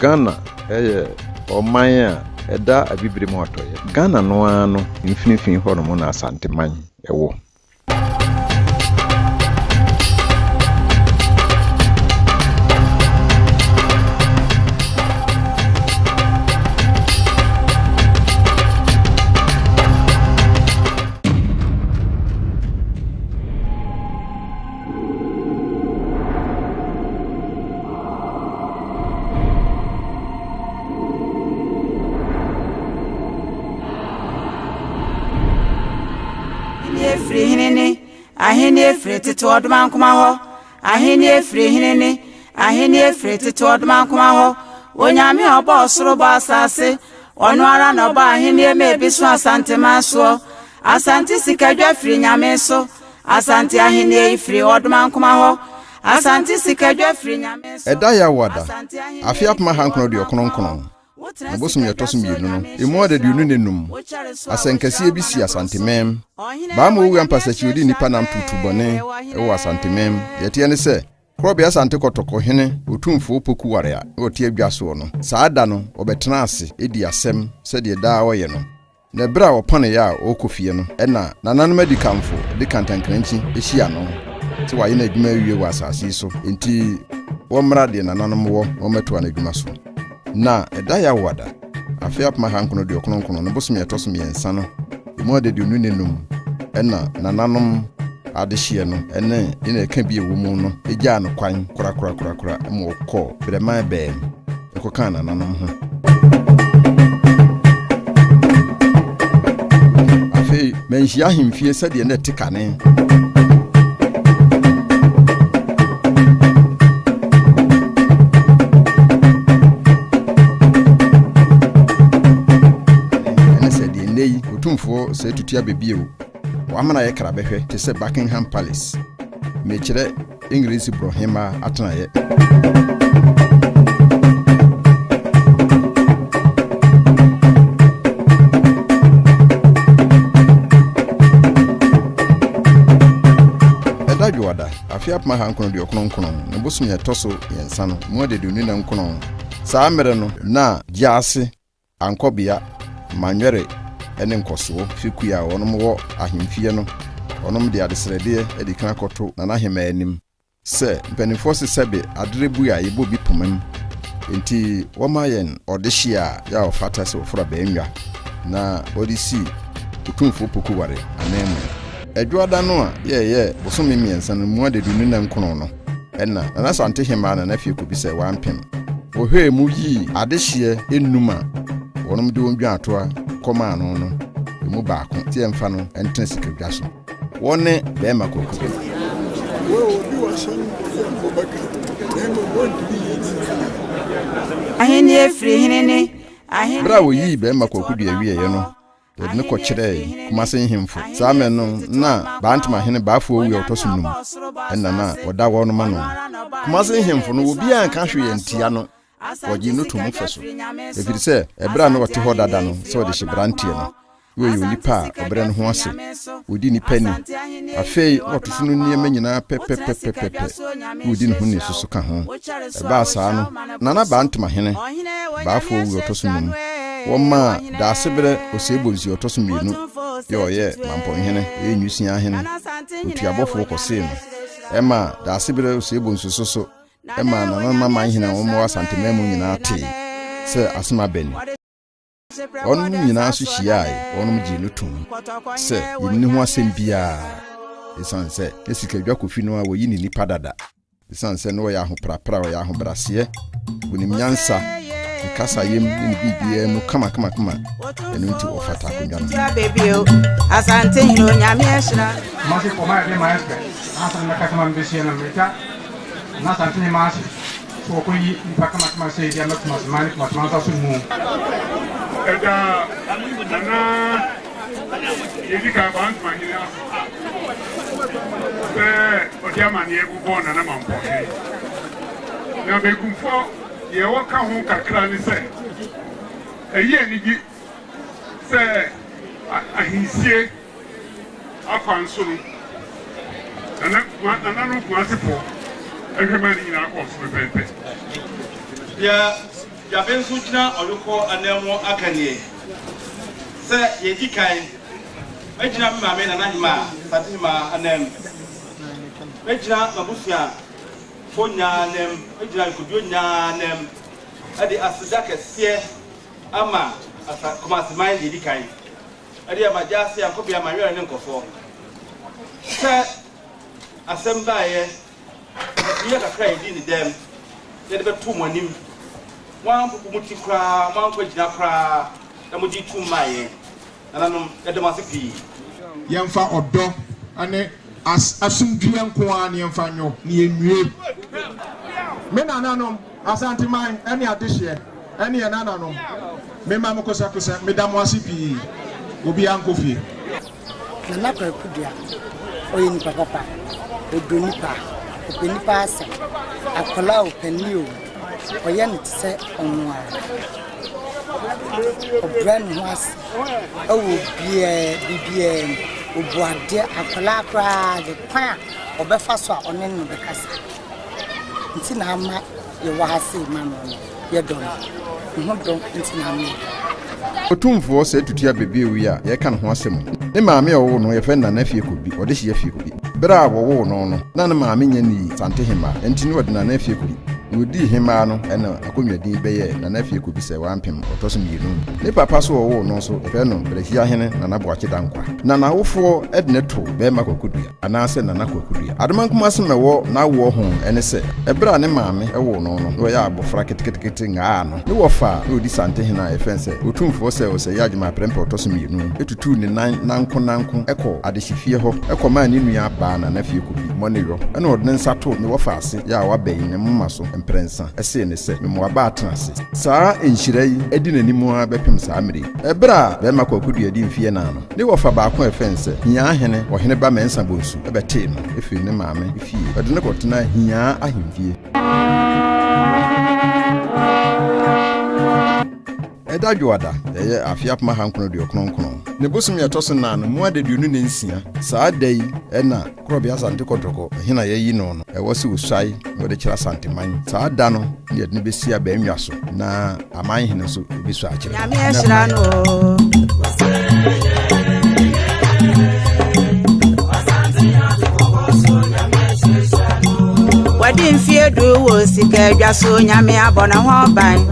Ghana Omaya Eda Abibri Moto Ghana no infinity hormone ASANTEHENE ewo. Ahini efre tete odman kuma ho ahini efre hinene ahini efre tete odman kuma ho onyame obo osoro bo asase ono ara na oba ahini emebi so asante maso asante sikadwa fri nyame so asante ahini efre odman kuma ho asante sikadwa fri nyame so eda ya wada afiap ma hankono de okononkon na bosum yetosum yenu no emo de dunu nenum asenkase bi si ASANTEHENE ba mo wu ampasachi odi nipa nam tutu bone ewo ASANTEHENE yete ne se krobi asante kotoko hene otumfo poku ware a otie adwaso no saada no obetena ase edi asem se de da woye no na bra opane ya okofie no ena nananom adikamfo de kantankranchi ehia no ti waye na adwuma wie wa asase so enti wo mra de nananom wo meto na adwuma so na eda ya wada afiap ma hankono de okononkon no bosum yetosum yensa no mo de dunu nenum ena nananom adehye no ene ina ka bi ewu mu no eja no kwan kura mo ko brema be ekoka nananom ho afi menhia ahemfie sade na tekane OTUMFOUR se tutu abebie wo amana ye kra behwe te se Buckingham Palace mechire English brohima atanaye edadwada afiap ma hankono de okononkon na bosum ye toso yensa no mo de dunu na nkono saa mere no na giase ankobia manwere ene nkoso fiku ya onom wo ahemfie no onom de adesrede edikan akoto na nahema anim se mpanifo se sebe adrebu ya yebo bi pomam enti womayen odehia ya ofata se ofura baenwa na odisi OTUMFOUR poku ware anemu edwoada no a ye bosomi miensa no mu ade dunu na nkono no ena na ASANTEHENE na fie ko bi se wampem ohwe mu yi adehie enuma wonom de wondwa atoa koma no emu baako ti emfa no enten sikadwa so wone be makoko ahini efre hinene ahini bravo yi be makoko dua wie ye no de ne ko kire kuma sen himfo saame no na bantma hene baafo wi otosum num enna na oda wo no ma no kuma sen himfo no obi an ka hwe yentia no oji no to mu feso efiri se ebra no wote hodada no se ode hibrantie no we yo nipa obere no ho ase odi nipa ni afei otofunu niema nyina pepe odi no ho ne susu ka ho eba saa no nana bantma hene baafo wi otosum woma da sebere osebonzi otosum yenu yo ye mampon hene enyusia hene otuabofo kose no ema da sebere osebonzi soso ema na mama hina wo mo ASANTEHENE mu nyina te se asema beni on nyina so hia onum gi no tum se yini ho asem bia esan se esikadwa kofi no a wo yini nipa dada esan se no ya ho prapra wo ya ho brase bunim nyansa kasa yem ni bibia mu kama enu nti ofata konwa no ASANTEHENE onyame ehira masi koma ya maestra asan nakata mambeshia na meta na ASANTEHENE masi so ko yi mpaka kama sei dia matmani matmanta sumu eda ana yidika bantu manyina odiamani egubona na mampo na bekumfo ye waka ho kakra ni se eye ni gi se ahinsie akwansoro ana no kwasefo ehwemani na akwansoro pepe ya Yabensu Jina Oluko Anemo Akanye. Sir, Yedikai. Majina Mamma Nanima, Fatima Anem. Majina Mabusia, Fonya Nem, Majina Kudunya Nem, at the Asadaka Sear Ama, as a Comasmai Yedikai. Adia Majasi and Copia Maria and Uncle. Sir, Assembly, you have a credit in them. There are 2 money. One Mutikra, one Quajapra, and Mujitu Maye, and I'm at the Massipi. Yamfa Odo, and as Asumdrian Kwan, Yamfano, near me. Menanum, Asantehene, any addition, any ananum. Memamokosakusa, Madame Wasipi, Ubi Uncle Fee. Nanaka Pudia, or in Papa, or Dunipa, or Penipasa, a Colau Penu. Oyan say on one. O brand was BBN, O Boadia, a Colacra, the Pan, or Befaswa on any of the Casa. Intinama, you wasi, Mamma, you don't. You don't intinami. OTUMFOUR said to Tia Baby, we are, ye can horse him. The mammy or no, your friend and nephew could be, or this year could be. Bra, no, none of my minion, ASANTEHENE, and to know what an nephew could be. You would do him, and a comedy bay, and nephew could be say 1 pim or tossing you. The papa so no so, if I know, but here hen and I watch it unqua. Nana 4 Edneto, Bemako could be, and I said Nanako could be. Adamank must my war now war home, and I said, a brand and mammy, a war no, where I bought fracket getting an. You were far, you ASANTEHENE, a fence, OTUMFOUR was a yajima prempo tossing you. It to 2 Nanko echo, at the Shifio, a command in your ban, and nephew could be money, and ordinance I told me what fast, ya baying a muscle. Prensa ese ne se me mo aba atrase saa enhirei edina ni mu abepem saa mere ebra be makwakudu adi mfie na no ne wo fa ba ko efense hia ahene wo hene ba mensa bonsu ebete no efi ne maame efie ode ne kotena hia ahemfie Eda Juada, ye afiap ma hankono de okronkron. Ne bosum ye toso na no mo adeduonu ne nsia. Saa dai e na krobia asante kotoko. Hina ye yi no no. E wosi usai wo de kira asante man. Saa da no ye de besi aba enwa so. Na aman hene so bi so akire. Nyame ehira no. Wadi mfie du wo sika adwa so nyame abona ho ban.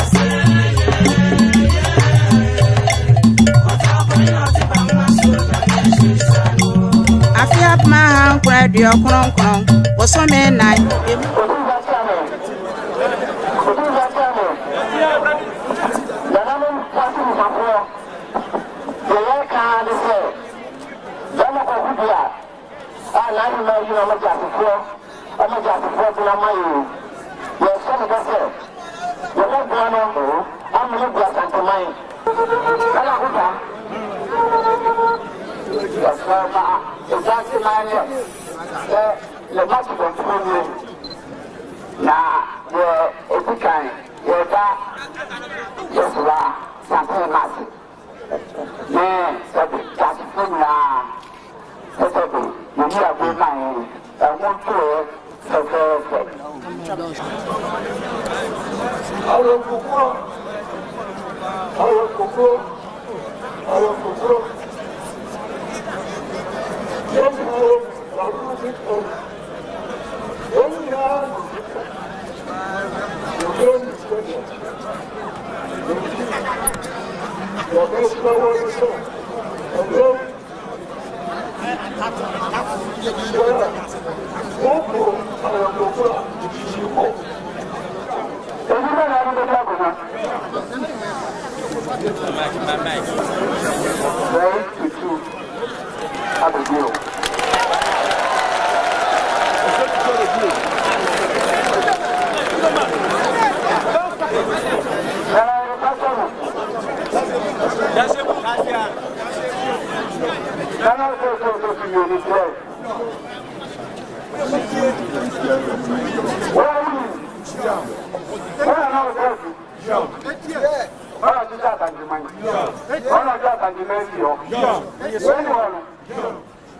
Afiap ma han kwa dio kron oso me nai le match de premier na le epican le da Joshua Santé match mais ça ça fait na ça fait nous y a beau main mon tour ça fait alors pourquoi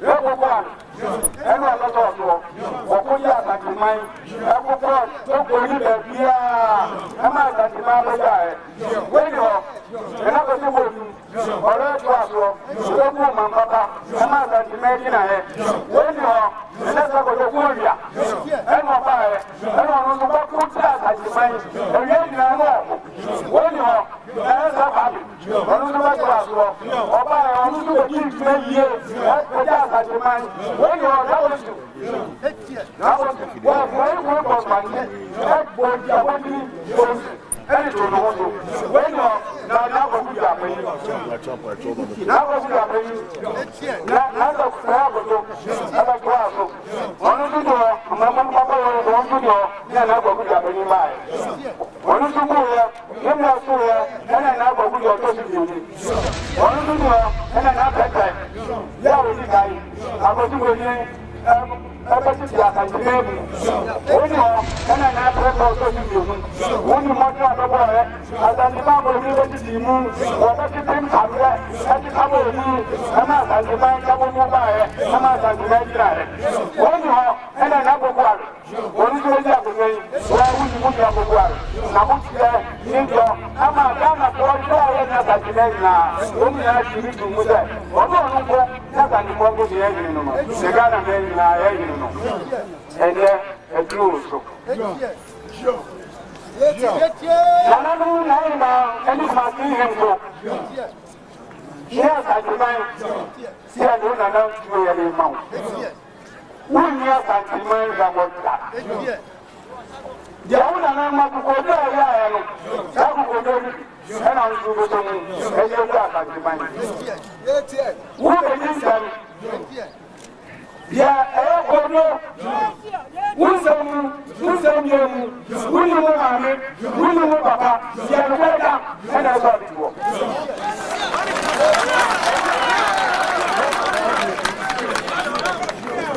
Everyone, everyone not also. Okuya Satimai, everyone, don't believe that we are. Am I Satimai? When you're another people, or else you are so, don't move, my papa. Am I Satimai? When you're another Koya, and my father, and on the back of Satimai, and yet you know, when you're another family, on the back of us, or by on the kids, maybe, when you are going to well, when you work on my head, that boy, you are going to anything you want to. When you are now going to happen, now going to happen, now the crowd will go, ever class. One of the door, Mamma Papa, one to door, then I go to happen in my. One of the door, then I saw her, and I now go to your possibility. One of the door, and I now get time. Yeah, we did. I go to go in. I got to see that I can only and I have to go to you. Only much of the boy, as I remember, we went to the moon, or that you think I'm there, and you come with me, and I can find some more by it, and I can make it. Only and I never got it. Only to the other way, where would you put your work? Now, what's there? I'm a Ghana for all that I can make now. Only I should be to move that. Although, that's an important thing. The Ghana men. And a blue so. Yes, I demand. See, I don't announce you any mouth. 1 year and 3 months I work that. The owner of my go there, and I'll do the and you got at the mind. What is that? Yeah, I know. Who's Papa, and I saw it walk.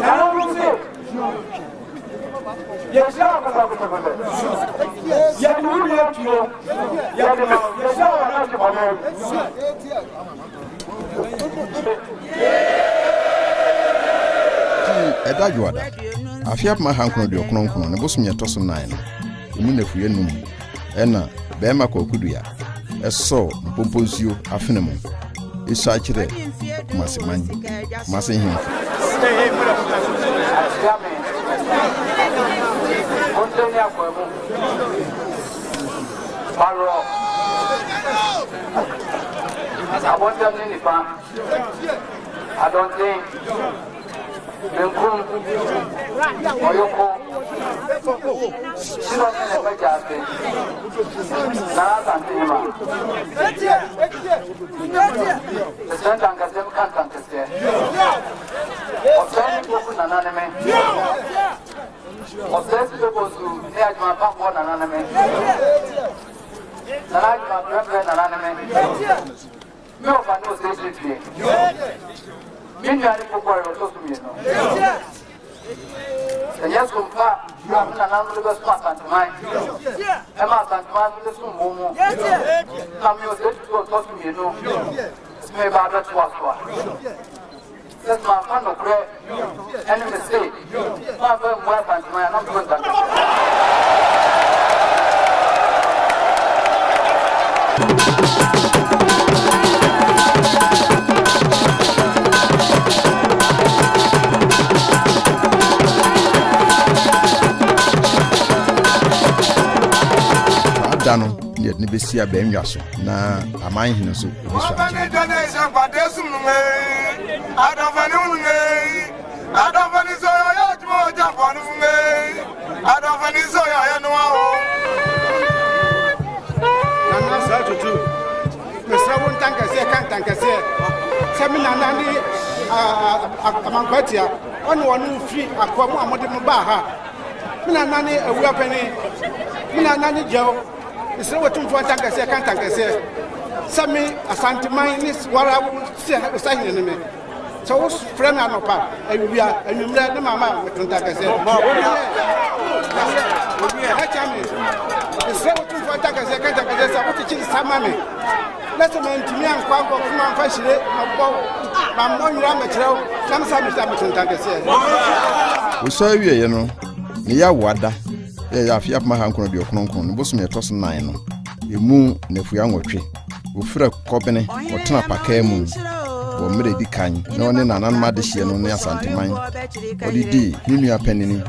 Now, who's it? Yes, Eda juada afiap ma hankono de okronkono ne bosom yetoso 9 emu na fuye num ena be ma kokudu ya eso mpomponzio afenemu isa kire mase hin I don't think Oyoko, she doesn't ever just say, the sentence has never can't say. Or sending people anonymous. Or send people to take my passport anonymous. The life of my friend anonymous. No, but no, say it. Minha people to me, and yes, I'm not going to smart and mine. I'm not going to do more. I'm going to talk to me, no. Maybe that's what. That's my fun of prayer. And mistake. I'm going to work and mine. I'm going to. Dano yet ni besia be nwaso na aman hinu so obiswa It's not OTUMFOUR tankase kan tankase sami ASANTEHENE ni wara se na me so wo frame anopa awia anwumra ne mama tankase it's not OTUMFOUR tankase kan tankase sa wo tichi sama me let's me to me and Quango come and fish it. My money ram the trail. Some to Tankasi. We saw you, near Wada. I fear my uncle of your cronkon, bosom your toss 9. You moon, Nefuang tree. We feel a company or turn up a care moon. Or made a kind, no one in an unmadishian near ASANTEHENE. What did you a penny?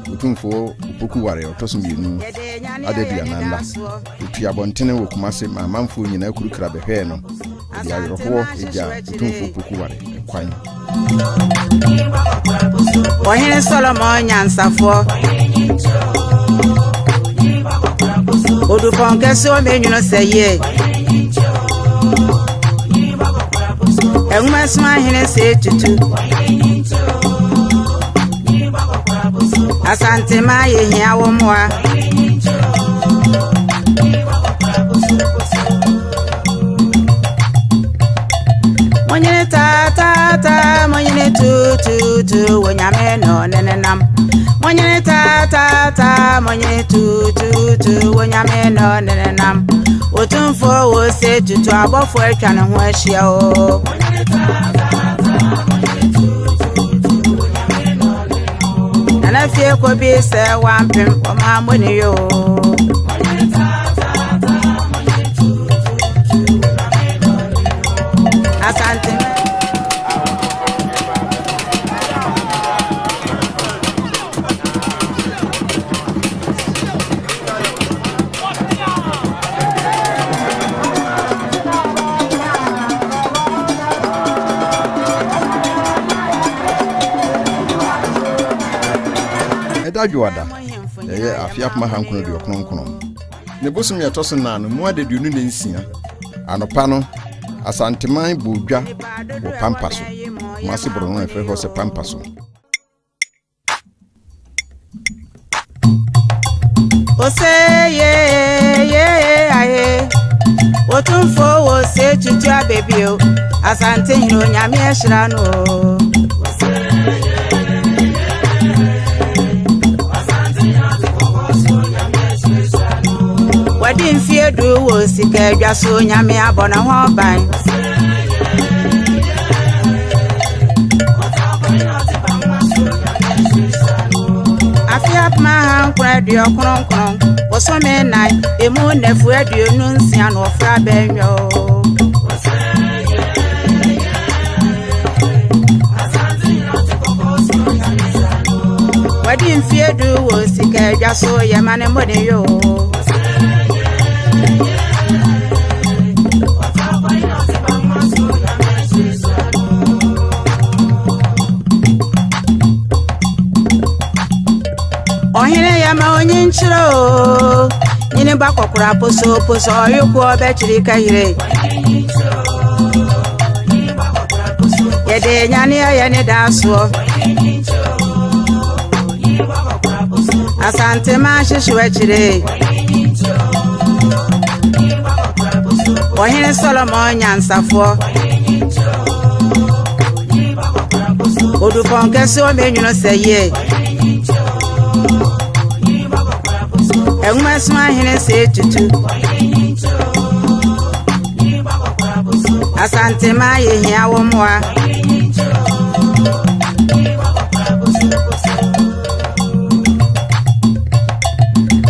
OTUMFOUR, Pukuware, or Tossum you, Adediananda. If you are Bontine with Massy, my manful in a crab heno. The Iroquois, OTUMFOUR Pukuware, quine. Wahine Solomon Yansafo Odupon keso menyu no seye Enuma sma hine se tutu Asante ma ye hia wo moa Monyene ta monyene tu wonyame no nenenam Monyene ta monyene tu wonyame no nenenam OTUMFOUR wo se tutu abofo atwa ne ho ahia o Nana fie ko bi se wampem o ma moni yo Asante Juada, I fear my uncle of your croncono. The bosom your tossing nan, more did you need in Sina, and a panel, ASANTEHENE Buja, or Pampaso, Massy Bruno, if it was a Pampaso. OSEI, OTUMFOUR wo se tutu baby o, ASANTEHENE no nyame ehira no. Wadi mfie du wo sika adwa so nyame abona ho ban Afia ma han kwa dio kronkron wo so me nai emu nefu aduonu nsia no fra benyo Wadi mfie du wo sika adwa so yamane mode yo Ohine ya ma onye nchiro nyine bakokura poso oyuko bechiri kahire Yede nyane ya ne daso Asante ma shishiwe chire Ohine Solomon Yansafo Odupon keso menyu no seye Enuma sma hine se tutu Asante ma ye hia wo moa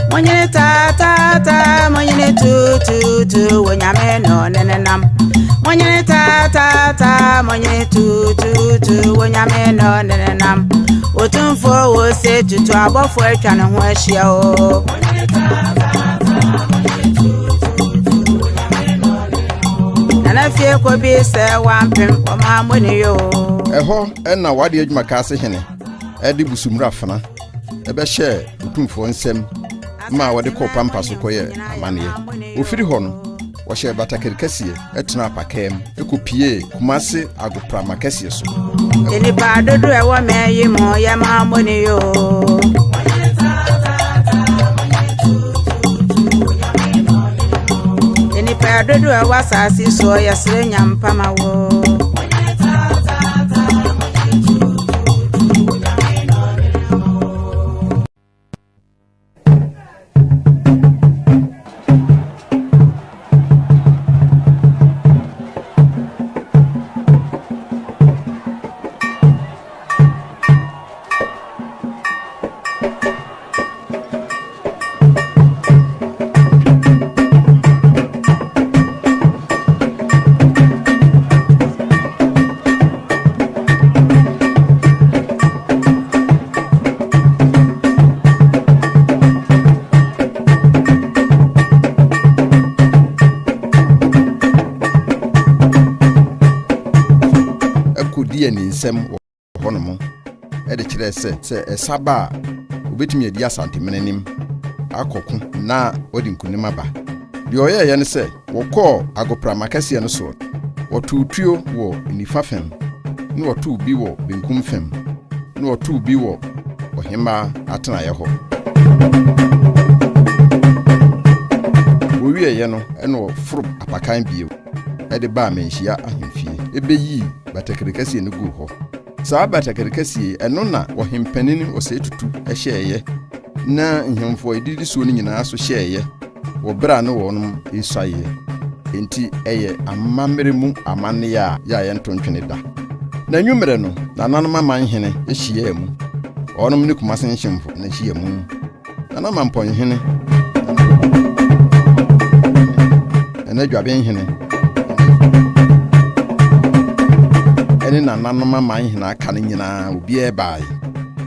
Monyene ta monyene tu wonyame no nenenam Monyene ta monyene tu wonyame no nenenam OTUMFOUR wo se tutu abofo atwa ne ho ahia o Nana fie ko bi se wampem o ma moni yo Eho enna wade adwuma ka ASANTEHENE edi busumra fana ebe hye OTUMFOUR nsem ma wade ko pampa so koye amane ofiri ho no wo hye batakeri kasie etuna apakem ekopie kumase agopra makasie so Eni ba dodo e wo meyi mo ya ma moni yo Eni pa dodo e wa sasi so ya sre nyampa ma wo edi ani nsɛm wɔ hɔ no mo ɛde kyerɛ sɛ ɛsaba obetumi adi asantemene nim akɔko na odi nkunim aba deɛ ɔyɛ yɛ ne sɛ wɔkɔ agoprama kɛseɛ no so wɔtutuo wɔ nifa fam na wɔtu bi wɔ benkum fam na wɔtu bi wɔ ɔhema atenaeɛ hɔ wɔwie yɛ no ɛna wɔforo apakan bio ɛde baa manhyia ahemfie ebeyi batakere kɛseɛ no gu hɔ saa batakere kɛseɛ ɛno na ɔhempanin ɔsɛ tutu ɛhyɛɛyɛ na nhemfo edidi so no nyinaa so hyɛɛyɛ wɔ bra ne wɔnom esuayɛ enti ɛyɛ amamere mu amanne a yɛ ntontwene da na nwumere no nananom amanhene ehyia mu ɔnom ne kumase nhemfo na hyia mu nanama mpɔnhene ɛna dwabenhene ɛne nananom amanhene aka ne nyinaa obiara bae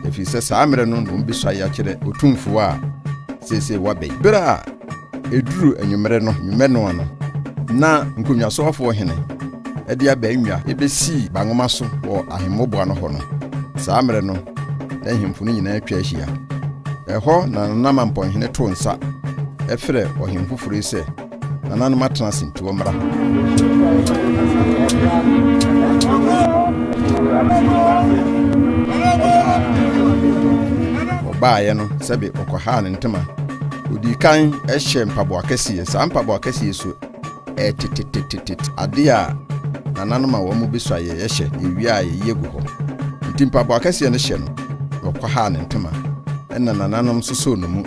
efi sɛ saa mere no no mbisuayɛ akyerɛ otumfuo a sese wabɛyi bra eduru anwumere no na nkonwasohofo hene ɛde aba anwa ebesi bangoma so wɔ ahemmoboa no hɔ no saa mere no na ahemfo no nyinaa atwa ahyia ɛhɔ na nanama mpɔnhene to nsa ɛfrɛ ɔhemfoforo sɛ nananom atena sintuo mmra ɔbaayɛ no sɛbe ɔkɔhaa ne ntema odi kan ɛhyɛ mpaboa kɛseɛ saa mpaboa kɛseɛ so ɛtetetetet ade a nananom a wɔn besu ayɛ yɛhyɛ ewia a yɛyɛ gu hɔ nti mpaboa kɛseɛ no hyɛ no ɔkɔhaa ne ntema ɛna nananom soso no mu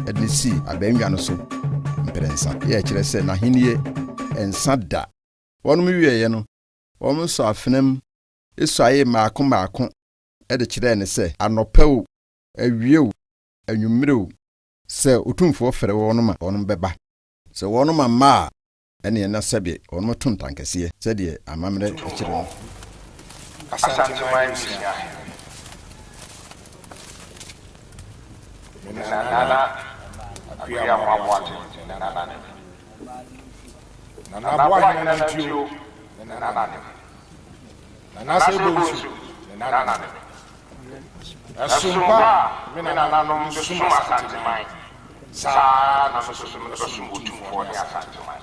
ɛde si abanwa no so mperensa yɛ kyerɛ sɛ n'ahenie ɛnsa da wɔn wieyɛ no wɔn so afenam esu ayɛ maako ɛde kyerɛ ne sɛ anɔpɛw awiew anwummerew sɛ otumfuo fɛrɛ wɔn ma wɔn bɛba sɛ wɔn ma ɛne na sɛbe wɔn to ntankɛseɛ sɛdeɛ amammerɛ akyerɛ no Asantehene nana akuya mwaboate nana bwa nana tio nana nana sebonsu nana asumba mina nano msuma asantehene sa na sosum otumfuo ne asantehene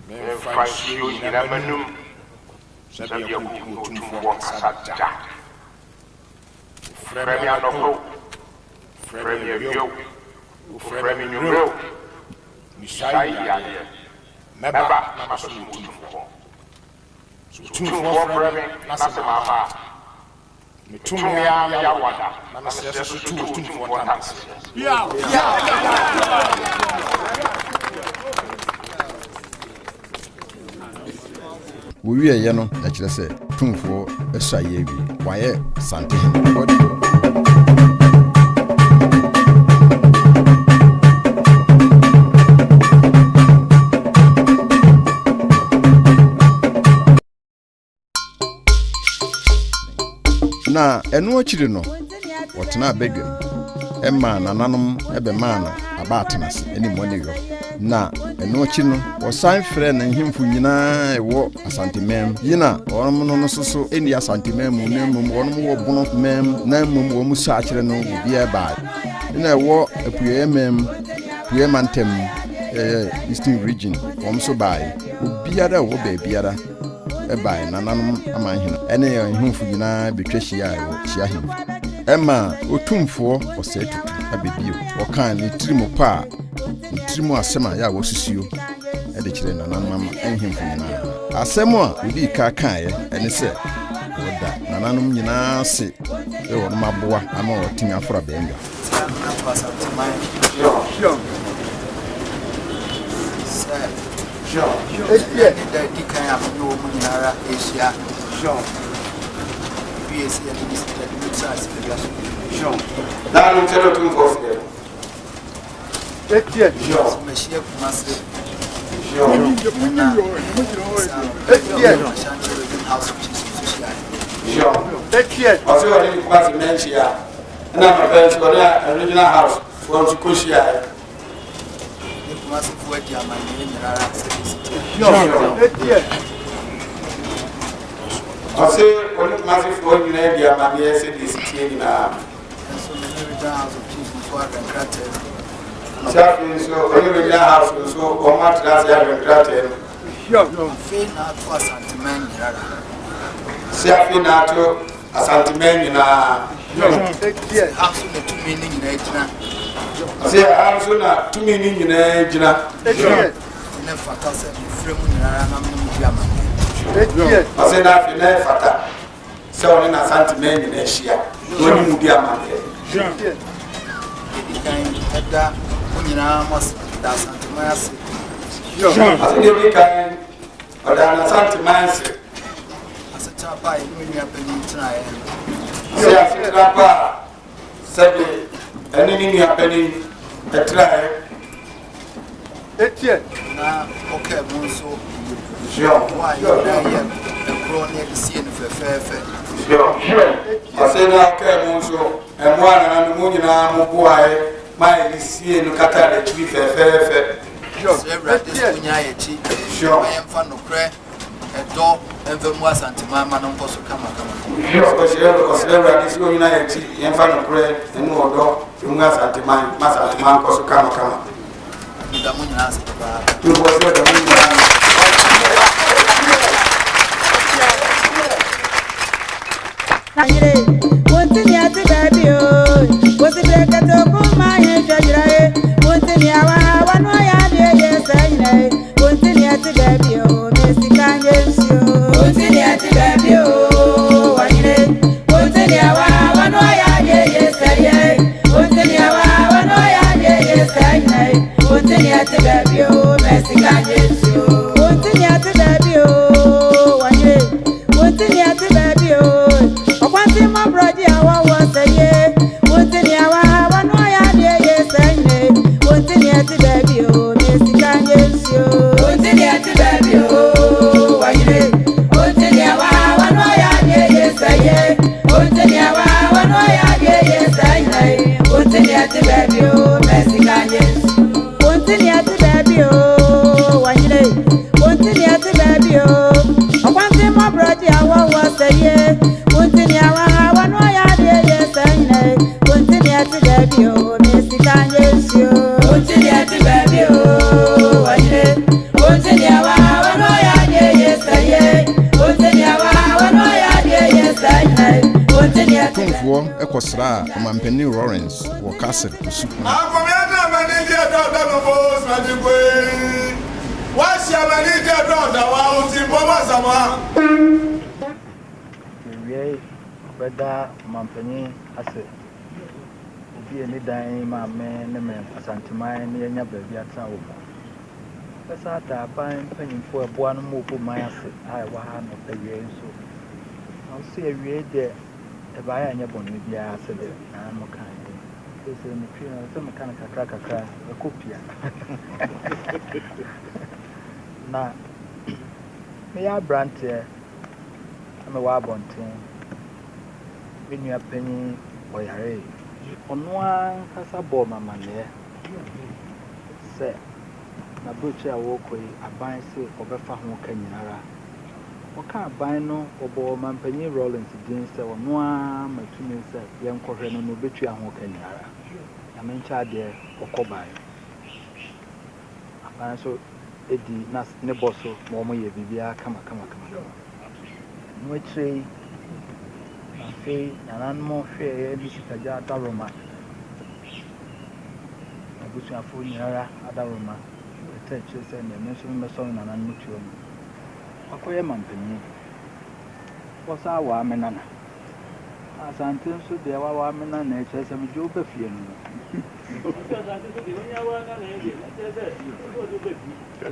me faisio ina manum sabia ku otumfuo kasada fremi anoko fremi bio fremi nyuro nisai ya meba na sosum otumfuo otumfuo fremi na semama mitumia ya wada na sese otumfuo tanase ya wowie yɛ no na kyerɛ sɛ tumfuo ɛsɔ ayɛ wie wayɛ santehene na ɛno akyiri no wɔtena abadwam ɛma nananom ɛbɛmaa no aba atenase ɛne mmɔneyɔ na ɛno akyi no wɔsan frɛ na nhemfo nyinaa ɛwɔ asantemam yina wɔn no soso ɛni asantemam mu na mmom wɔn wɔ bono mam na mmom wɔn mu sa akyerɛ no obiara baa na ɛwɔ apueyɛ mam pueyɛ mantam eastern region wɔn so baa obiara wɔ baabiara ɛbaa nananom amanhene ɛne nhemfo nyinaa betwa hyia ɛwɔ hyia hemfo ɛma otumfuo ɔsɛ tutu abebio wɔkan ne tirimo pa ntirimu asɛm a yɛ a wɔsusio ɛde kyerɛ nananom ama ɛnhemfo nyinaa asɛm a obi ka kaeɛ ɛne sɛ wɔda nananom nyinaa se ɛwɔ no maboa ama wɔtumi afora bɛnwa Monsieur Kumase. ɔse ɔne kumasefoɔ nyinaa di amadeɛ sɛ de sitie nyinaa sɛ afei nso ɔne bɛgyina house nso ɔmo atena ase adwenkrataa no sɛ afei na ato asanteman nyinaa sɛ nso na tumi ne nyinaa gyina ɔsɛ na afei na ɛfata sɛ ɔne na asanteman nyinaa ahyia na ɔne mu di amadeɛ ase deɛ bi kan ɔda na asanteman se sɛ asetena pa a sɛde ɛne ne nua panin ɛtraeɛ na ɔkaa mu nso ɔsɛ na ɔkaa mu nso ɛmoa nana no mu nyinaa mo boaeɛ ma yɛde sie no kata n'akyiri fɛfɛɛfɛ ɛdɔ ɛmfa mu asantema ma no nkɔ so kama ɔsrɛ awurade sɛ ɔnyina yɛkyi yɛmfa nokorɛ ɛne ɔdɔ ɛmu asantema ma asantema nkɔ so kamakama da mo nyinaa ase paa tubɔ sɛ da mo nyinaa Anyere, wontini ati baby o, wosi brekato kuma ye jajiraye, wontini awa wano ya de ye sayine, wontini ati baby o, mesi kanje sio. Wontini ati baby o, wanyere, wontini awa wano ya de ye saye, wontini awa wano ya de ye sayine, wontini ati baby o, mesi kanje sio. Wontini ati baby o, wanyere, wontini ati baby o. Okwanti mo broji awa wosaye wontini awa wano ya de ye sanye wontini ati baby o mesi kanje sio wontini ati baby o wanyire wontini awa wano ya de ye saye wontini awa wano ya de ye sanye wontini ati baby o mesi kanje sio wontini ati baby o wanyire wontini ati baby o okwanti mo broji awa wosaye wontini awa wano ya de ye sanye wontini ati baby o mesi kanje sio wontini ati baby o wanyire wontini awa wano ya de ye sanye wontini awa wano ya de ye sanye wontini ati Tumfoɔ ɛkɔsra a ɔmampanin Lawrence wɔ Castle Kusu. Akɔmiata manidi ɛdɔdɔ no bos madigwe. Wahyia manidi ɛdɔdɔ wa otimfo masama. Bɛda mampanin ase obi ani dan maame ne me asanteman ne yɛnya baabi atena wɔ mu bɛsa da aban mpanyimfoɔ ɛboa no ma ɔbɔ man ase a ɛwɔ ha no awie nso na ɔso awie deɛ ɛbaeɛ a nyɛ bɔne biara ase de na mo kan sɛ ne pii no sɛ meka no kakra ɛkɔ pia na meyɛ aberanteɛ na mewɔ abɔnten Binu apeni oyare ono ankasa bɔ mamaneɛ sɛ na brochi a wɔkɔyi aban se ɔbɛfa ho ka nyinara ɔka aban no ɔbɔ mampanin Rollins din sɛ ɔno matumi sɛ yɛnkɔhwɛ no no betu ho ka nyinara na menkyɛ deɛ ɔkɔbae aban so edi na ne bɔ so ma ɔmo yɛ bibia kama no akyire Fe nananmo hwɛ bi sikaja adaroma abusuafo nyinara adaroma ɛtɛkyerɛ sɛ ne me nso mmɛsɔ nananmo tuo mu akɔyɛ mampanin wɔsa wɔ amenana asante nso deɛ wawa amenana ɛkyerɛ sɛ megye wobɛ fie no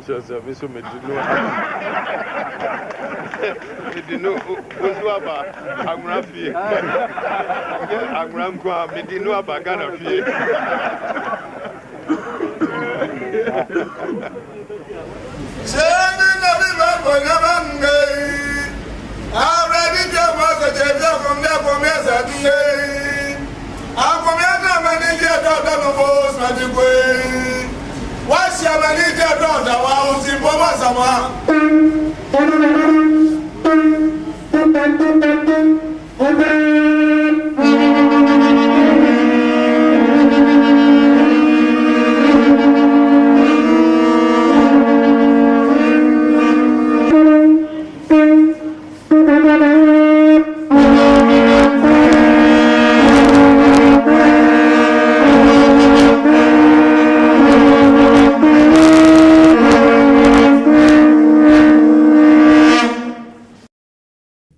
Just a miss me no Uzuaba, I'm Rafi. I'm Ramqua, Medino Bagana Fee. Already, there was a chapter from there for me. I'm from Yata Manager, Dr. Bos, Magic. What's your manager, Dr. Wow, Simba Sama?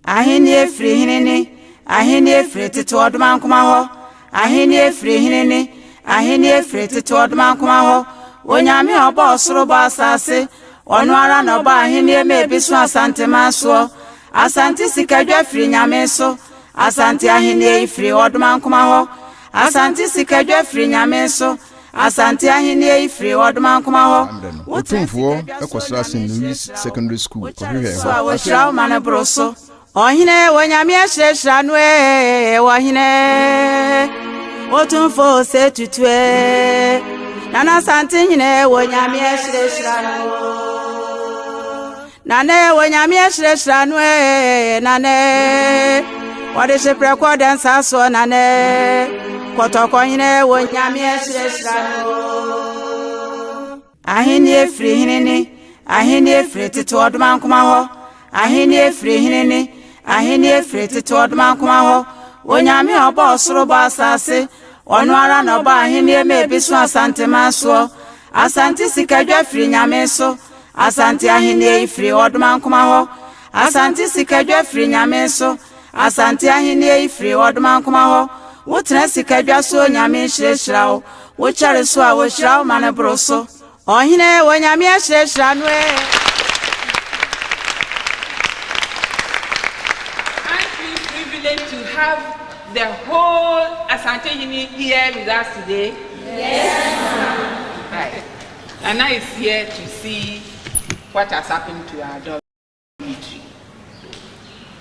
Ahini free hinini, ahini free to odman kuma ho, ahini free hinini, ahini free to odman kuma ho, onyame obo osoro ba asase, onu ara no ba ahini me bisu asante maso, asante sikadwa free nyame so, asante ahini free odman kuma ho, asante sikadwa free nyame so, asante ahini free odman kuma ho. OTUMFOUR ekosrasin Louis Secondary School ohwe So I was shroud man broso. Ohine wonyame ahyehra no ohine OTUMFOUR se TUTU nana ASANTEHENE wonyame ahyehra no nana wonyame ahyehra no nana wode se precord so nana kotokohine wonyame ahyehra no ahine free hinini ahine free to odman kuma ho ahine free hinini ahini free to odman kuma ho onyame obo osoro ba asase onu ara no ba ahini me bisu asante maso asante sikadwa free nyame so asante ahini free odman kuma ho asante sikadwa free nyame so asante ahini free odman kuma ho wotra sikadwa so nyame hyehra wo wo kyare so a wo hyira wo mane broso ohine wonyame hyehra no To have the whole ASANTEHENE here with us today? Yes. Right. Anna is here to see what has happened to our dormitory.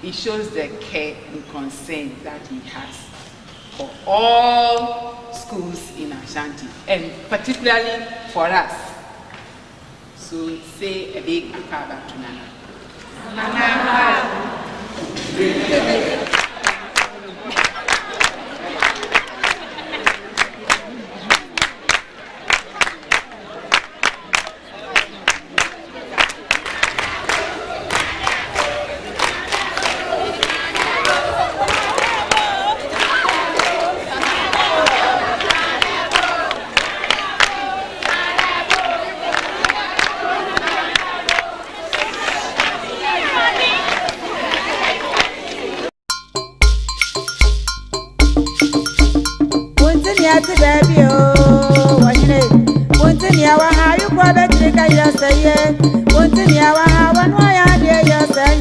It shows the care and concern that he has for all schools in Ashanti, and particularly for us. So say a big power to Nana. Nana. Baby, oh, what you need? Want to know how you go back to the guy yesterday? Want to know how and why I dare you say?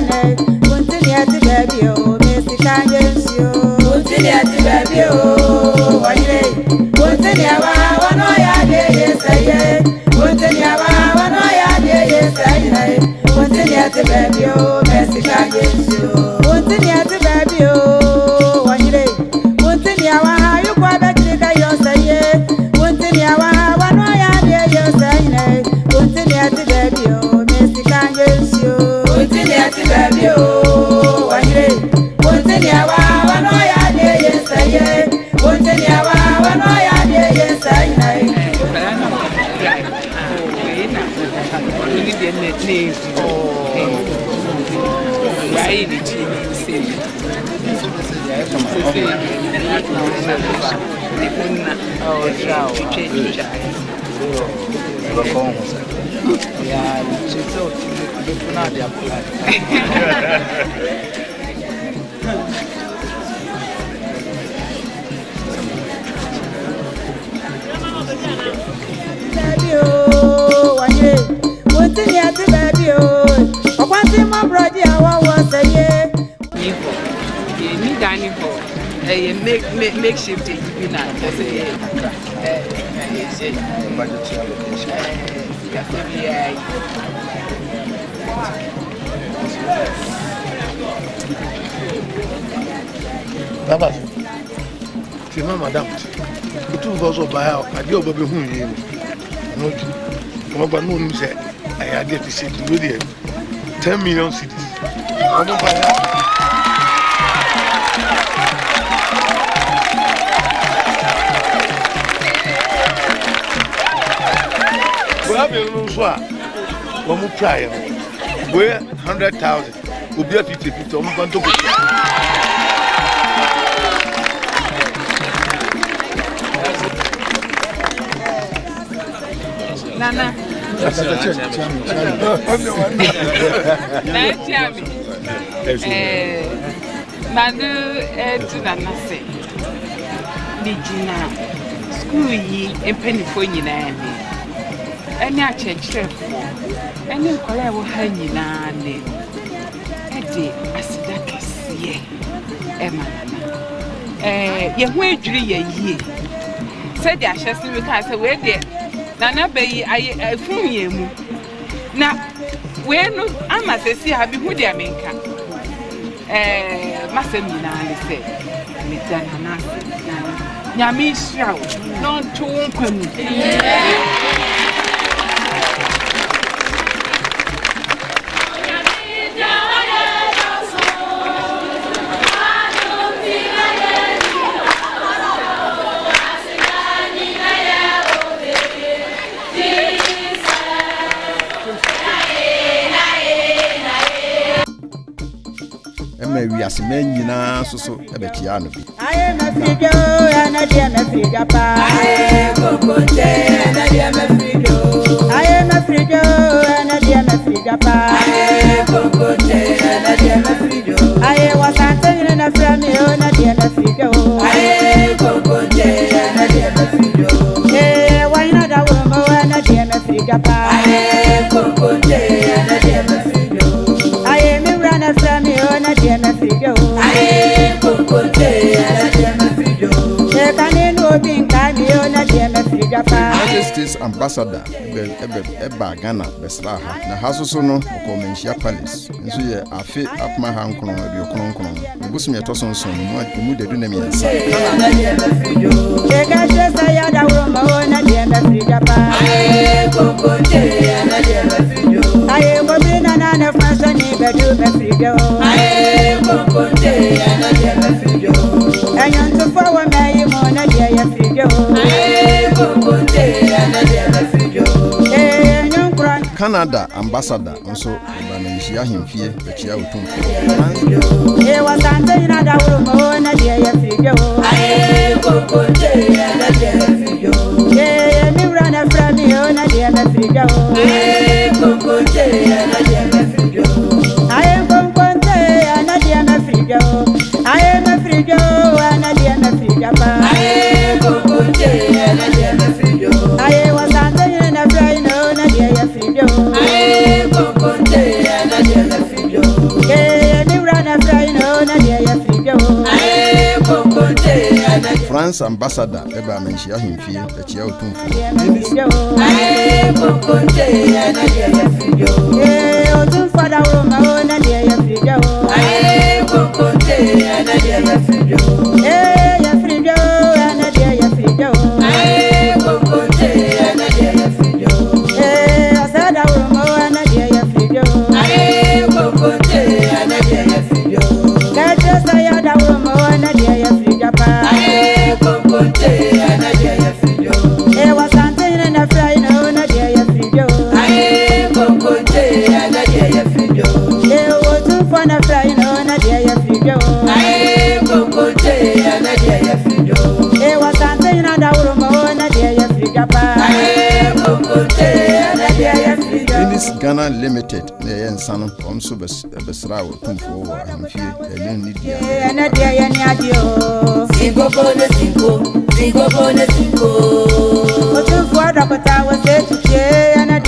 Want to know the baby, oh, Missy Candice, you. Want to know the baby, oh, what you need? Want to know how and why I dare you say? Want to know how and why I dare you say? Want to know the baby, oh, Missy Candice, you. Want to know the baby, oh, what you need? Want to know how you go back to the guy yesterday? Want to know how and why I dare you say? Want to know the baby, oh, Missy Candice, you. Want to know the baby, oh, what you need? Want to know how and why I dare you say? Want to know how and why I dare you say? Baby, oh, one day, one thing you have to baby, oh, I want to my brother, I want to say, you need dining hall. Makeshift you know, Baba, tu know, madame, tu vas au bar, I do baby who you know. Come up, no, you say, I get to say to you, 10 million cities. Sabe no so a wo mu try no. We 100,000. Obi a 50 o mu banto ko. Nana. Manu to Nana say. Nijina school yi empenifo nyina ni. Eni achechefo. Eni nkwala wo ha nyina ni. Edi asida kesiye. Ema nana. Ye hu adwiri ye yie. Said the ashes we can say we dey Nana be I fun ye mu. Na we no ama se si ha bi hu dia menka. Masem nyina le se. Me da nana se. Nyame hira wo. No to nkwam. We are men, you know, so about Yano. I am a frigo, and I am a frigapa. I am a frigo, I am a frigo, and I am a frigapa. I am a frigo. I was answering a friend, and I am a frigo. I am a frigo. Hey, why not a woman, and I am a frigapa? I am a frigo. I am a runner from you, and I am a frigo. I am a frigo. They can know being kind, you and I am a frigapa. United States Ambassador, Eba Ghana, Beslaha, the house no Comencia Palace. And so, yeah, I fit up my hand on your crown. The Busmia Tosson, what you would do me and say. They got just a yard of woman, and I am a frigapa. I am a frigo. I am a banana of my sonny, but you are a frigo. I am a frigo. I am to follow my mona, dear frigo. I am a frigo. Canada Ambassador, also, Banishia him fear, but she out to. He was answering another woman, and dear frigo. I am a frigo. Yeah, me run a friend, and dear frigo. I am a frigo. I am Conte, and I am a frigo. I am a frigo, and I am a frigapa. I am Conte, and I am a frigo. I was answering a friend, and I am a frigo. I am Conte, and I am a frigo. Yeah, me run a friend, and I am a frigo. I am Conte, and I am France Ambassador, Eba Menshia him fear, but she out to. I am Conte, and I am a frigo. Yeah, OTUMFOUR woman, and I am a frigo. I am Conte, and I am a frigo. Yeah, ya frigo, and I am a frigo. I am Conte, and I am a frigo. Yeah, I said I will go, and I am a frigo. I am Conte, and I am a frigo. Can't you say I will go, and I am a frigo? I am Conte, and I am a frigo. Yeah, was something in a fry, no, and I am a frigo. I am Conte, and I am a frigo. Yeah, what to find a fry, no, and I am a frigo. I am Conte, and I am a frigo. Yeah, was something in a room, and I am a frigo. I am Conte, and I am a frigo. This Ghana Limited, the Ensan, also Besra, OTUMFOUR, and fear, they don't need you. And I am a frigo. Cinco bonus, cinco bonus, cinco.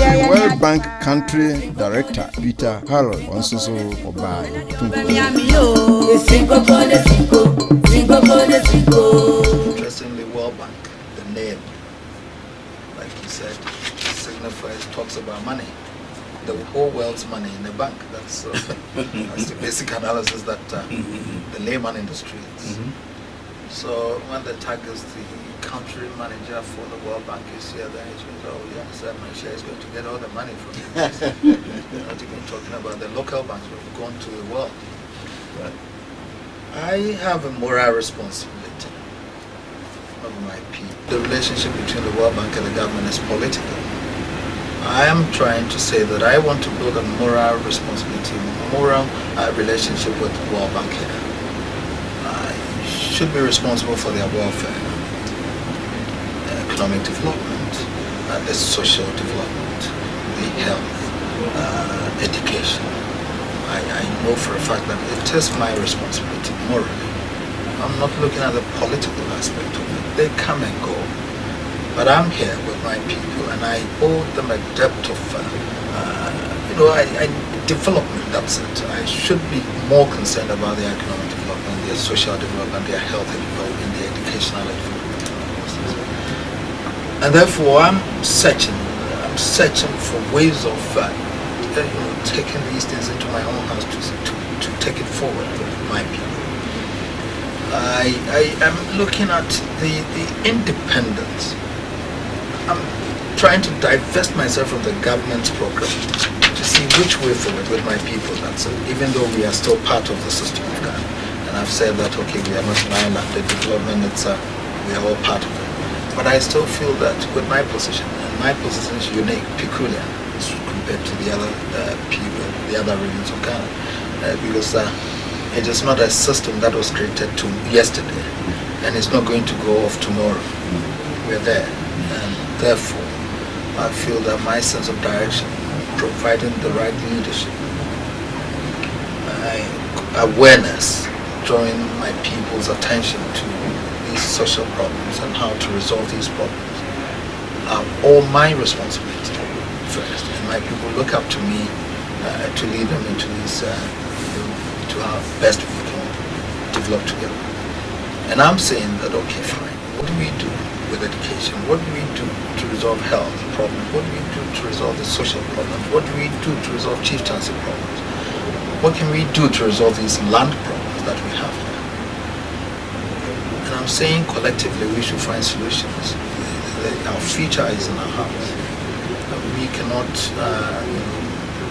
The World Bank Country Director Peter Harold wants also to buy Interestingly, World Bank, the name, like you said, signifies, talks about money. The whole world's money in the bank. That's the basic analysis that the layman in the streets. So when the tag is the country manager for the World Bank is here, then it means, oh yes, that my share is going to get all the money from this. Not even talking about the local banks who have gone to the world. But I have a moral responsibility of my people. The relationship between the World Bank and the government is political. I am trying to say that I want to build a moral responsibility, moral relationship with World Bank here. I should be responsible for their welfare, economic development, the social development, the health, education. I know for a fact that it is my responsibility morally. I'm not looking at the political aspect of it. They come and go. But I'm here with my people and I owe them a debt of, development, that's it. I should be more concerned about their economic development, their social development, their health development, their educational development. And therefore I'm searching for ways of taking these things into my own hands to take it forward with my people. I am looking at the independence. I'm trying to divest myself from the government's program to see which way forward with my people. That's it. Even though we are still part of the system of Ghana, and I've said that okay, we are not an island. The development, we are all part of it. But I still feel that with my position, and my position is unique, peculiar, compared to the other people, the other regions of Ghana, because it is not a system that was created yesterday, and it's not going to go off tomorrow. We're there, and therefore, I feel that my sense of direction, providing the right leadership, awareness, drawing my people's attention to these social problems and how to resolve these problems, are all my responsibility first. And my people look up to me to lead them into these, to how best we can develop together. And I'm saying that, okay, fine, what do we do with education? What do we do to resolve health problems? What do we do to resolve the social problems? What do we do to resolve chieftaincy problems? What can we do to resolve these land problems that we have here? And I'm saying collectively we should find solutions. Our future is in our hands. We cannot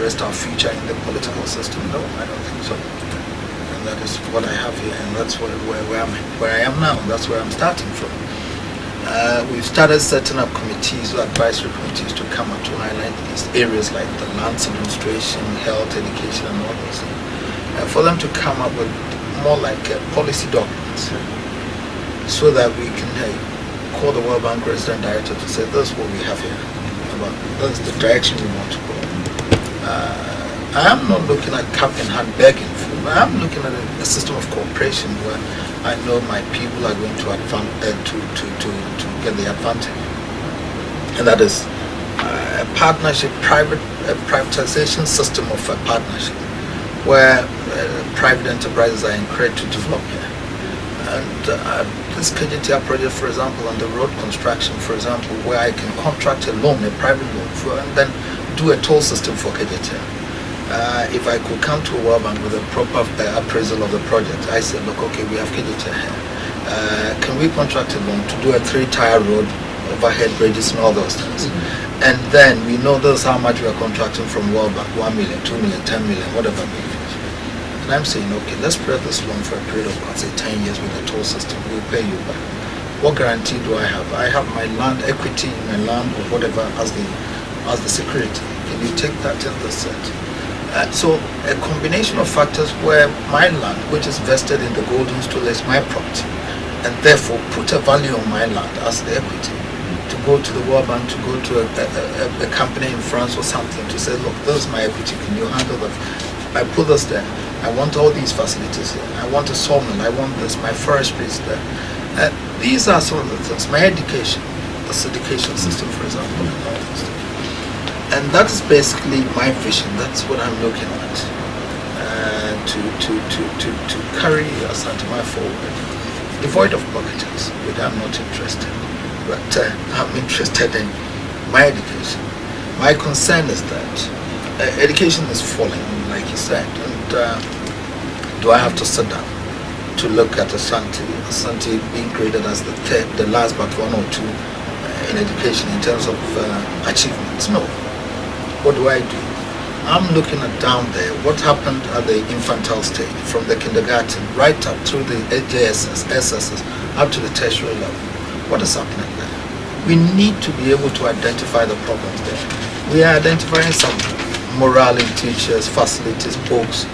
rest our future in the political system. No, I don't think so. And that is what I have here, and that's where I am now. That's where I'm starting from. We've started setting up committees, advisory committees, to come up to highlight these areas like the lands administration, health, education, and all those things. For them to come up with more like policy documents, so that we can call the World Bank Resident Director to say, this is what we have here. That's the direction we want to go. I am not looking at cap in hand begging for. I'm looking at a system of cooperation where I know my people are going to get the advantage, and that is a partnership, privatization system of a partnership, where private enterprises are encouraged to develop here. And this KJTR project, for example, and the road construction, for example, where I can contract a loan, a private loan, and then do a toll system for KJTR. If I could come to a World Bank with a proper appraisal of the project, I said, look, okay, we have KJTR here. Can we contract a loan to do a 3-tier road, overhead bridges, and all those things? And then we know this is how much we are contracting from World Bank: 1 million, 2 million, 10 million, whatever it is. And I'm saying, okay, let's spread this loan for a period of, let's say, 10 years with the toll system. We'll pay you back. What guarantee do I have? I have my land equity, my land or whatever as the security. Can you take that 10%? So a combination of factors where my land, which is vested in the golden stool, is my property, and therefore put a value on my land as the equity. To go to the World Bank, to go to a company in France or something to say, look, this is my equity, can you handle that? I put this there. I want all these facilities here. I want a sawmill. I want this. My forestry is there. These are some of the things. My education, this education system, for example, and all these things. And that is basically my vision. That's what I'm looking at to carry ASANTEHENE forward, devoid of politics, which I'm not interested in. But I'm interested in my education. My concern is that education is falling, like you said, and do I have to sit down to look at Asante being graded as the last but 1 or 2 in education in terms of achievements? No. What do I do? I'm looking at down there what happened at the infantile stage, from the kindergarten right up through the JSS, SSS, up to the tertiary level. What is happening there? We need to be able to identify the problems there. We are identifying some morale in teachers, facilities, books,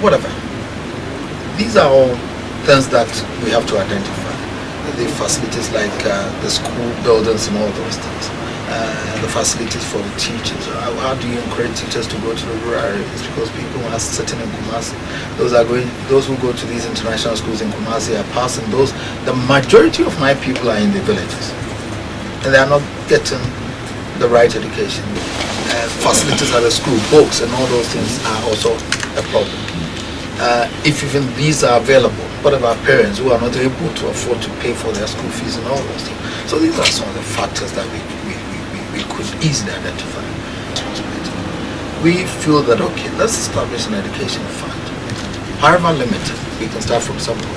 whatever. These are all things that we have to identify. The facilities like the school buildings and all those things. The facilities for the teachers. How do you encourage teachers to go to the rural areas? Because people are sitting in Kumasi. Those who go to these international schools in Kumasi are passing those. The majority of my people are in the villages, and they are not getting the right education. Facilities at the school, books, and all those things are also a problem. If even these are available, what about parents who are not able to afford to pay for their school fees and all those things? So these are some of the factors that we could easily identify. We feel that, okay, let's establish an education fund. However limited, we can start from somewhere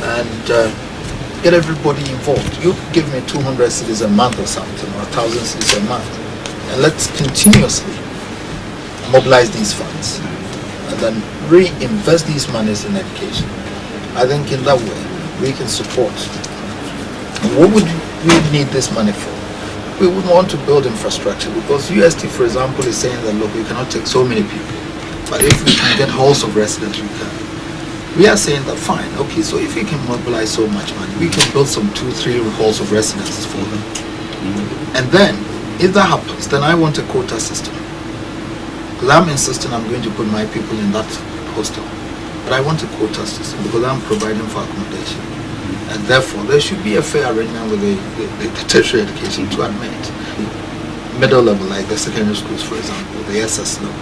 and get everybody involved. You give me 200 cedis a month or something, or 1,000 cedis a month, and let's continuously mobilize these funds and then reinvest these monies in education. I think in that way we can support. What would we need this money for? We would want to build infrastructure, because UST, for example, is saying that, look, we cannot take so many people, but if we can get halls of residence, we can. We are saying that, fine, okay, so if we can mobilize so much money, we can build some 2-3 halls of residences for them. And then, if that happens, then I want a quota system. Because I'm insisting I'm going to put my people in that hostel. But I want a quota system because I'm providing for accommodation. And therefore, there should be a fair arrangement with the tertiary education to admit. Middle level, like the secondary schools, for example, the SS level.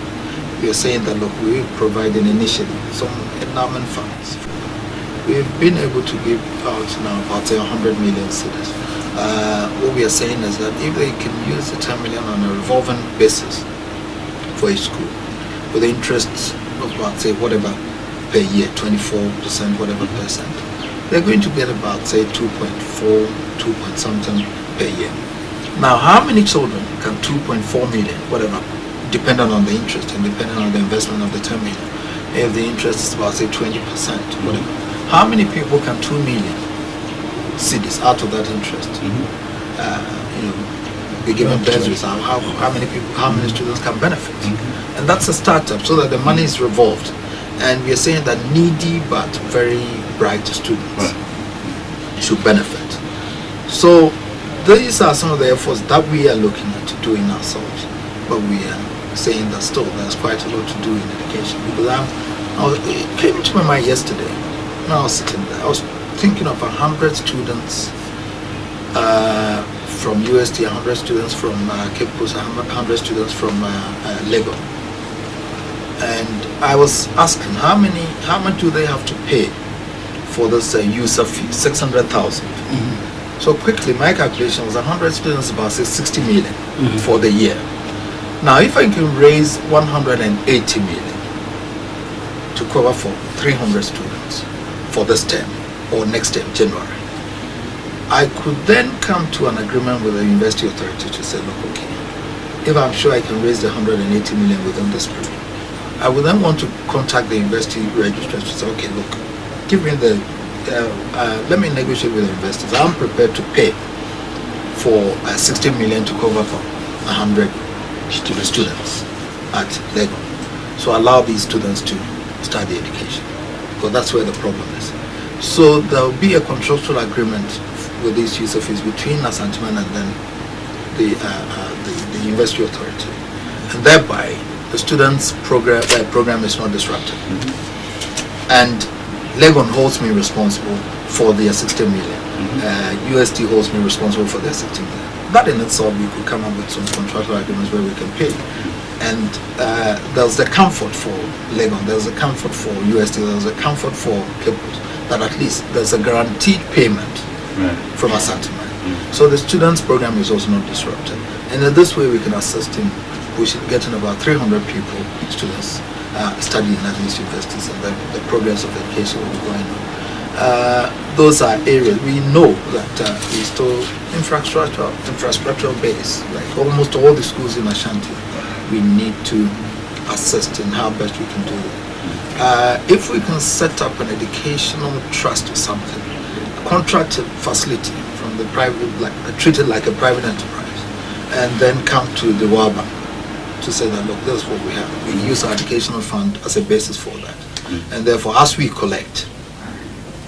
We are saying that, look, we are providing initially some endowment funds. We've been able to give out now about 100 million cedis. What we are saying is that if they can use the 10 million on a revolving basis for each school, with the interest of about, say, whatever per year, 24%, whatever percent, they're going to get about, say, 2.4, 2 something per year. Now, how many children can 2.4 million, whatever, depending on the interest and depending on the investment of the 10 million, if the interest is about, say, 20%, whatever, how many people can 2 million cedis out of that interest? Be given bursaries, how many people, how many students can benefit? And that's a startup, so that the money is revolved. And we are saying that needy but very bright students should benefit. So these are some of the efforts that we are looking at doing ourselves. But we are saying that still there's quite a lot to do in education. Because it came to my mind yesterday, when I was sitting there, I was thinking of 100 students from UST, 100 students from Cape Coast, 100 students from Lagos. And I was asking, how much do they have to pay for this user fee? 600,000. So quickly, my calculation was 100 students, about, say, 60 million for the year. Now, if I can raise 180 million to cover for 300 students for this term or next term, January, I could then come to an agreement with the university authority to say, look, okay, if I'm sure I can raise the 180 million within this period, I would then want to contact the university registrars to say, okay, look, give me the, let me negotiate with the investors. I'm prepared to pay for 60 million to cover for 100 students at Lagos. So allow these students to start the education, because that's where the problem is. So there will be a contractual agreement with these user fees between ASANTEHENE and then the university authority, and thereby the students' program is not disrupted. And Legon holds me responsible for their 60 million. UST holds me responsible for their 60 million. That in itself, we could come up with some contractual agreements where we can pay. And there's the comfort for Legon, there's the comfort for UST, there's the comfort for Kipos, that at least there's a guaranteed payment from ASANTEHENE. So the students' program is also not disrupted. And in this way, we can assist in getting about 300 people, students, studying at these universities, and then the progress of education will be going on. Those are areas we know that we still infrastructural base, like almost all the schools in Ashanti. We need to assist in how best we can do it. If we can set up an educational trust or something, a contracted facility from the private, treated like a private enterprise, and then come to the World Bank to say that, look, this is what we have. We use our educational fund as a basis for that. And therefore, as we collect,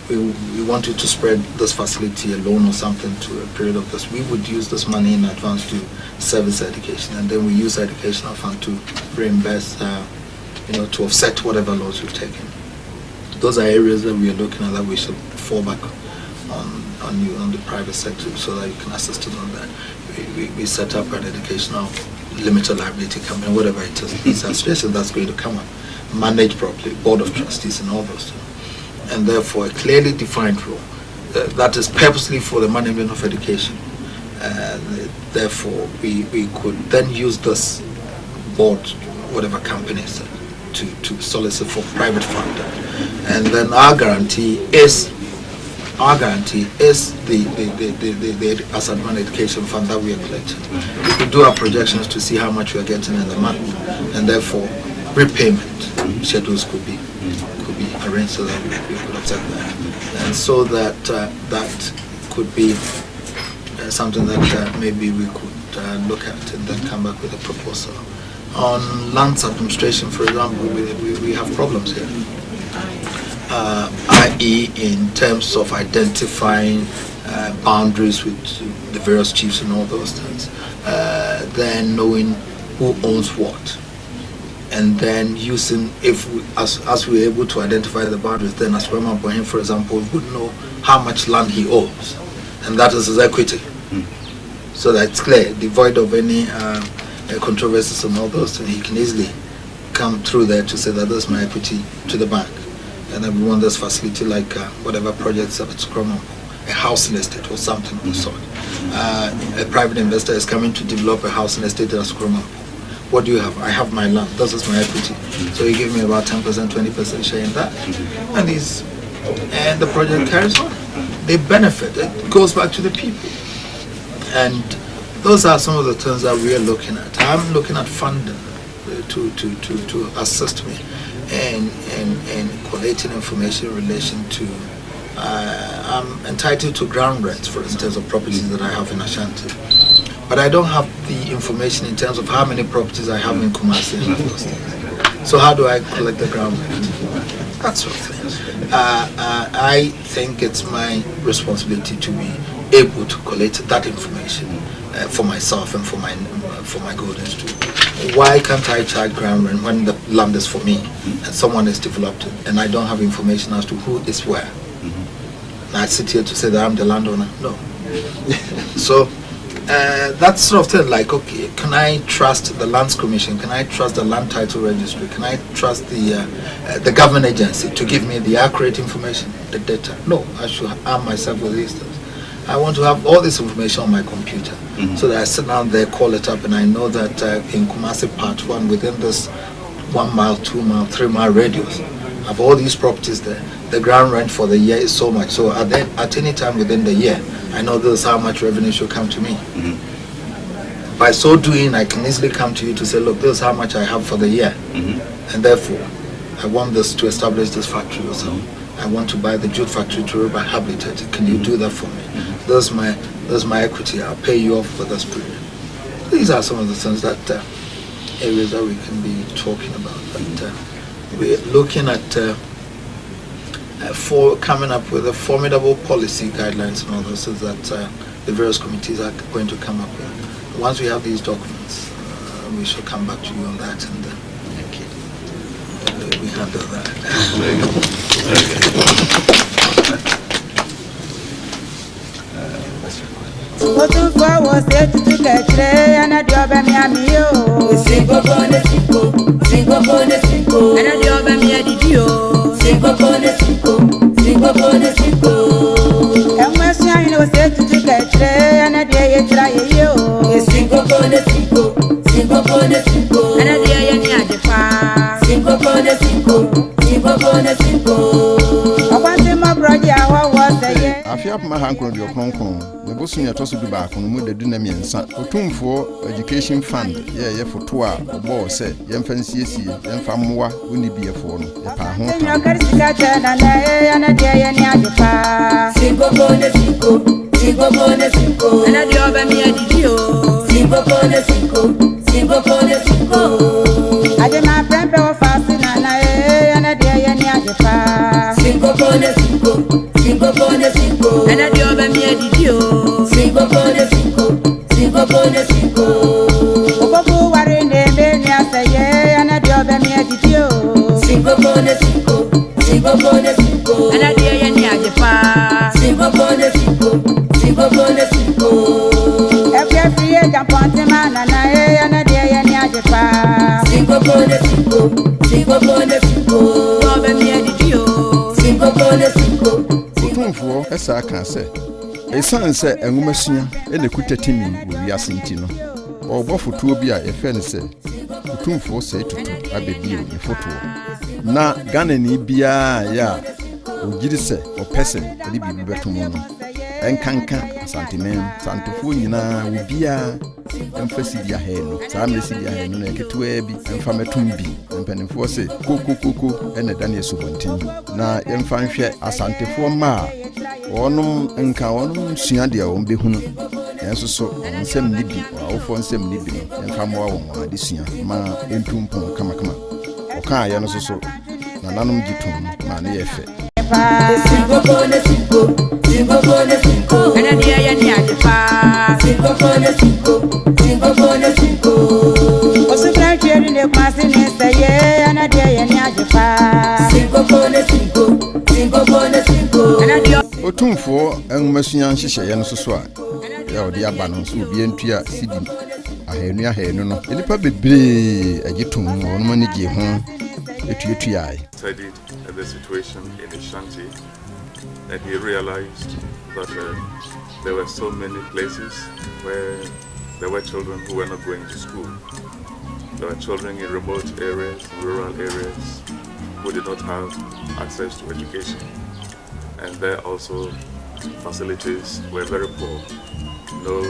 we want you to spread this facility, a loan or something, to a period of this. We would use this money in advance to service education, and then we use the educational fund to reimburse, to offset whatever loans we've taken. Those are areas that we are looking at that we should fall back on you, on the private sector, so that you can assist us on that. We set up an educational limited liability company, whatever it is. These are situations that's going to come up, managed properly, board of trustees and all those things. And therefore a clearly defined role that is purposely for the management of education. Therefore we could then use this board, whatever companies, to solicit for private fund. And then our guarantee is the ASANTEHENE education fund that we are collecting. We could do our projections to see how much we are getting in the month, and therefore repayment schedules could be arranged so that we could accept that, and so that that could be something that maybe we could look at and then come back with a proposal. On lands administration, for example, we have problems here, i.e. in terms of identifying boundaries with the various chiefs and all those things, then knowing who owns what, and then using, as we're able to identify the boundaries, then as Mp4, for example, would know how much land he owns, and that is his equity. So that it's clear, devoid of any controversies and all those things. He can easily come through there to say that this is my equity to the bank, and then we want this facility like whatever projects at Scrum, a housing estate or something of the sort. A private investor is coming to develop a housing estate at Scrum. What do you have? I have my land. This is my equity. So you give me about 10%, 20% share in that, and the project carries on. They benefit. It goes back to the people, and those are some of the things that we are looking at. I'm looking at funding to assist me in collating information in relation to. I'm entitled to ground rents, for instance, of properties that I have in Ashanti, but I don't have the information in terms of how many properties I have in Kumasi and those things. So how do I collect the ground rent? That sort of thing. I think it's my responsibility to be able to collect that information for myself and for my golden stool. Why can't I charge ground rent when the land is for me and someone has developed it and I don't have information as to who is where? And I sit here to say that I'm the landowner? No. So that sort of thing, like, okay, can I trust the Lands Commission? Can I trust the Land Title Registry? Can I trust the government agency to give me the accurate information, the data? No, I should arm myself with these things. I want to have all this information on my computer, so that I sit down there, call it up, and I know that in Kumasi Part 1, within this 1 mile, 2 mile, 3 mile radius, I have all these properties there. The ground rent for the year is so much. So at any time within the year, I know this is how much revenue should come to me. By so doing, I can easily come to you to say, look, this is how much I have for the year. And therefore, I want this to establish this factory also. I want to buy the jute factory to rehabilitate it. Can you do that for me? This is my equity. I'll pay you off for this period. These are some of the things that areas that we can be talking about. But we're looking at for coming up with a formidable policy guidelines and all those things that the various committees are going to come up with. Once we have these documents, we shall come back to you on that, and we handle that. OTUMFOUR was there to take a tray and a job and me. Single bonus, single bonus, and a job and me. Single bonus, single bonus, and my son was there to take a tray and a day you try you. Single bonus, single bonus, and a day you need the fire. Single bonus, single bonus, I want him a brother. What was the year? I feel my hand on your concon. The Bosnia Tosu back on the mood, the Dunamian son. OTUMFOUR Education Fund, yeah, for 2 hours, or more say, young fancy, young famua, will be a phone, a parhon. Single bonus, and a job and me. cinco pone cinco. Aje ma prempe o fasi na na ena dia ye ni aje pa. Cinco pone cinco. Ena dia obe mi edidio. Cinco pone cinco. Okoku ware ne me ni aseye ena dia obe mi edidio. Cinco pone cinco. Ena dia ye ni aje pa. Cinco pone cinco. Efye friye jamponte mana na ena dia ye ni aje pa. Cinco pone cinco. Obe mi edidio. Cinco pone cinco. Otumfoɔ ɛsa aka sɛ ɛsan sɛ ɛnwomasua ɛna kuta timi wɔ wiase nti no ɔbɔ fotoɔ bi a yɛfɛ no sɛ Otumfoɔ sɛ tutu abɛbio ne fotoɔ na Ghana ni biara yɛ a ogyiri sɛ ɔpɛ sɛ ɛde biribi bɛto mu no ɛnkanka asantemen santefoɔ nyinaa wo biara ɛmfa sidi ahɛ no saa mmerɛ sidi ahɛ no na ɛketewa bi ɛmfa mɛtom bi mpanimfoɔ sɛ kokokoko ɛna Daniel Subontin na yɛmfa nhwɛ asantefoɔ ma a wɔnom sua deɛ wɔn bɛhunu nanso so wɔn nsɛm ne bi awofoɔ nsɛm ne bi no yɛmfa mmoa wɔn ade sua ma ɛntu mpɔn kamakama ɔkaa yɛ no so nananom gye tom ma ne yɛ fɛ Cinco pone cinco. Ena dia ye ni aje pa. Cinco pone cinco. Osubra cheri ne kwase ne seye ena dia ye ni aje pa. Cinco pone cinco. Ena dia Otumfoɔ ɛnwomasua nhyehyɛeɛ no so a yɛ ɔde aba no nso obi ntua sidi ahanu no nipa bebree agye tom wɔn ani gye ho etuae studied the situation in Ashanti, and he realized that there were so many places where there were children who were not going to school. There were children in remote areas, rural areas, who did not have access to education. And there also facilities were very poor. No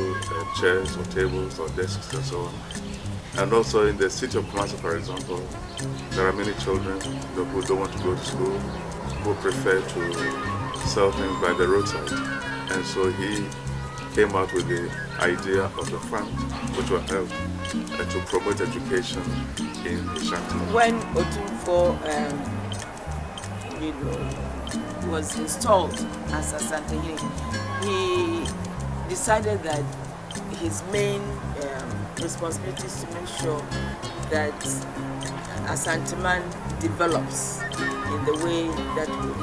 chairs or tables or desks and so on. And also in the city of Kumasi, for example, there are many children who don't want to go to school, who prefer to sell things by the roadside. And so he came out with the idea of the fund, which will help to promote education in Ashanti. When OTUMFOUR was installed as ASANTEHENE, he decided that his main responsibility is to make sure that Asanteman develops in the way that would,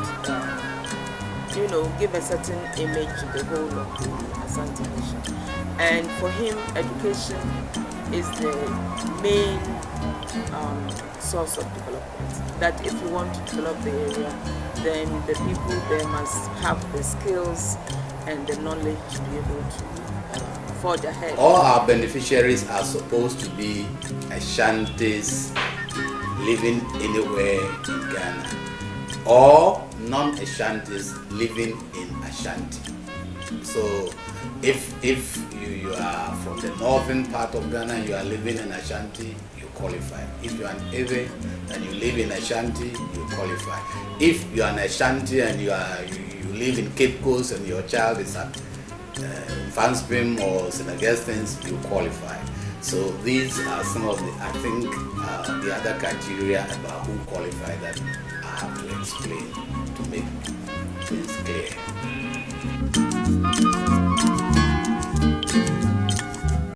give a certain image to the whole of the Asante nation. And for him, education is the main source of development. That if you want to develop the area, then the people there must have the skills and the knowledge to be able to forge ahead. All our beneficiaries are supposed to be Ashantis living anywhere in Ghana, or non-Ashantis living in Ashanti. So if you are from the northern part of Ghana, you are living in Ashanti, you qualify. If you are an Ewe and you live in Ashanti, you qualify. If you are an Ashanti and you live in Cape Coast and your child is at Fansprim or St. Augustine's, you qualify. So these are some of the other criteria about who qualify that I have to explain to make things clear.